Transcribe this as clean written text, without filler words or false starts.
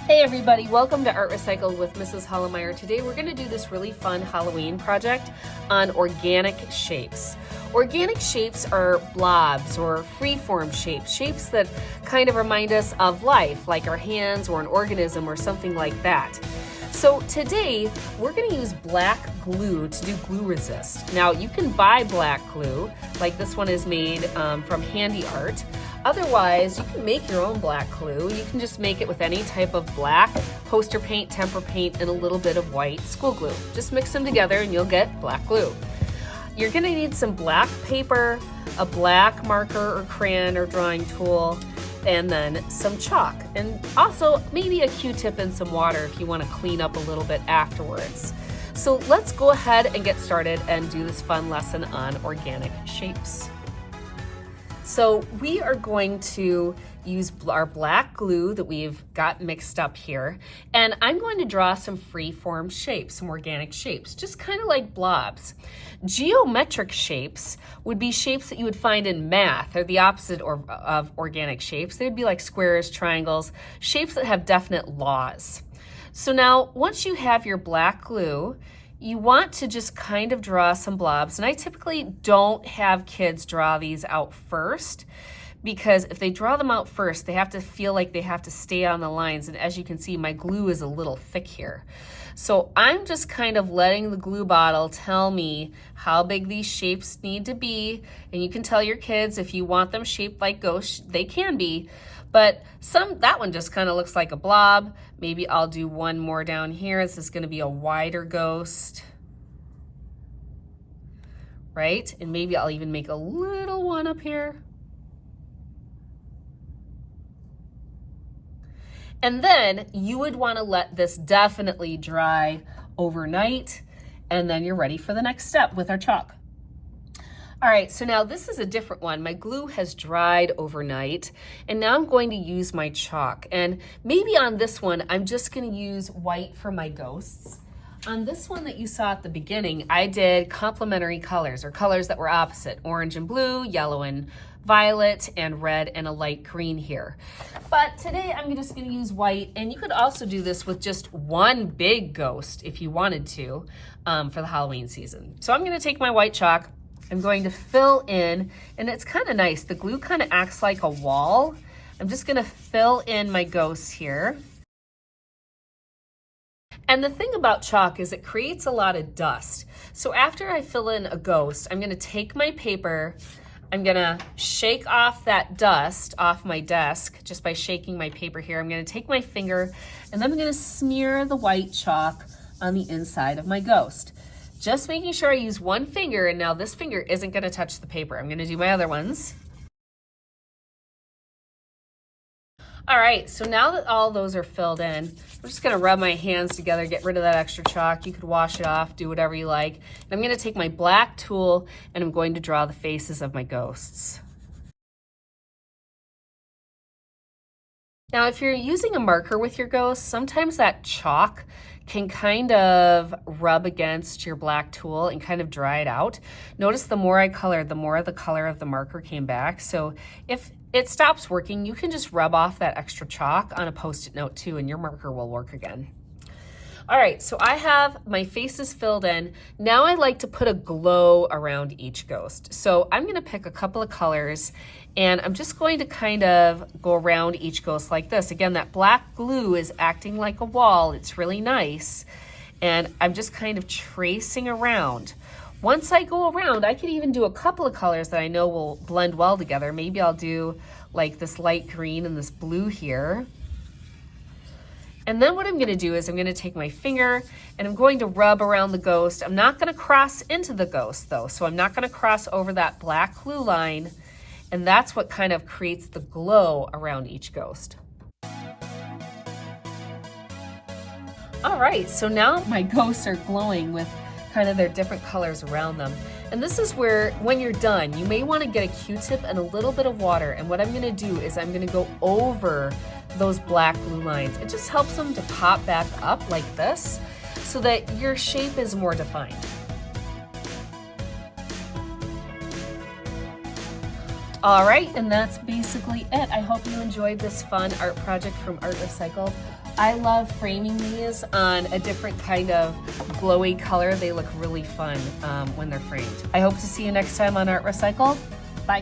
Hey everybody, welcome to Art Recycled with Mrs. Hollemeyer. Today we're going to do this really fun Halloween project on organic shapes. Organic shapes are blobs or free-form shapes, shapes that kind of remind us of life, like our hands or an organism or something like that. So today we're going to use black glue to do glue resist. Now you can buy black glue, like this one is made from Handy Art. Otherwise, you can make your own black glue. You can just make it with any type of black, poster paint, tempera paint, and a little bit of white school glue. Just mix them together and you'll get black glue. You're gonna need some black paper, a black marker or crayon or drawing tool, and then some chalk. And also maybe a Q-tip and some water if you wanna clean up a little bit afterwards. So let's go ahead and get started and do this fun lesson on organic shapes. So we are going to use our black glue that we've got mixed up here, and I'm going to draw some free-form shapes, some organic shapes, just kind of like blobs. Geometric shapes would be shapes that you would find in math. They're the opposite of organic shapes. They'd be like squares, triangles, shapes that have definite laws. So now, once you have your black glue, you want to just kind of draw some blobs. And I typically don't have kids draw these out first, because if they draw them out first, they have to feel like they have to stay on the lines. And as you can see, my glue is a little thick here. So I'm just kind of letting the glue bottle tell me how big these shapes need to be. And you can tell your kids if you want them shaped like ghosts, they can be. But that one just kind of looks like a blob. Maybe I'll do one more down here. This is going to be a wider ghost, right? And maybe I'll even make a little one up here. And then you would want to let this definitely dry overnight, and then you're ready for the next step with our chalk. All right, so now this is a different one. My glue has dried overnight, and now I'm going to use my chalk. And maybe on this one, I'm just gonna use white for my ghosts. On this one that you saw at the beginning, I did complementary colors, or colors that were opposite: orange and blue, yellow and violet, and red and a light green here. But today I'm just gonna use white, and you could also do this with just one big ghost if you wanted to for the Halloween season. So I'm gonna take my white chalk, I'm going to fill in, and it's kind of nice. The glue kind of acts like a wall. I'm just gonna fill in my ghosts here. And the thing about chalk is it creates a lot of dust. So after I fill in a ghost, I'm gonna take my paper, I'm gonna shake off that dust off my desk just by shaking my paper here. I'm gonna take my finger, and then I'm gonna smear the white chalk on the inside of my ghost. Just making sure I use one finger, and now this finger isn't gonna touch the paper. I'm gonna do my other ones. All right, so now that all those are filled in, I'm just gonna rub my hands together, get rid of that extra chalk. You could wash it off, do whatever you like. And I'm gonna take my black tool, and I'm going to draw the faces of my ghosts. Now, if you're using a marker with your ghosts, sometimes that chalk can kind of rub against your black tool and kind of dry it out. Notice the more I colored, the more the color of the marker came back. So if it stops working, you can just rub off that extra chalk on a Post-it note too, and your marker will work again. All right, so I have my faces filled in. Now I like to put a glow around each ghost. So I'm gonna pick a couple of colors, and I'm just going to kind of go around each ghost like this. Again, that black glue is acting like a wall. It's really nice. And I'm just kind of tracing around. Once I go around, I could even do a couple of colors that I know will blend well together. Maybe I'll do like this light green and this blue here. And then what I'm gonna do is I'm gonna take my finger and I'm going to rub around the ghost. I'm not gonna cross into the ghost though, so I'm not gonna cross over that black glue line, and that's what kind of creates the glow around each ghost. All right, so now my ghosts are glowing with kind of their different colors around them. And this is where, when you're done, you may wanna get a Q-tip and a little bit of water, and what I'm gonna do is I'm gonna go over those black glue lines. It just helps them to pop back up like this so that your shape is more defined. All right, and that's basically it. I hope you enjoyed this fun art project from Art Recycled. I love framing these on a different kind of glowy color. They look really fun when they're framed. I hope to see you next time on Art Recycled. Bye.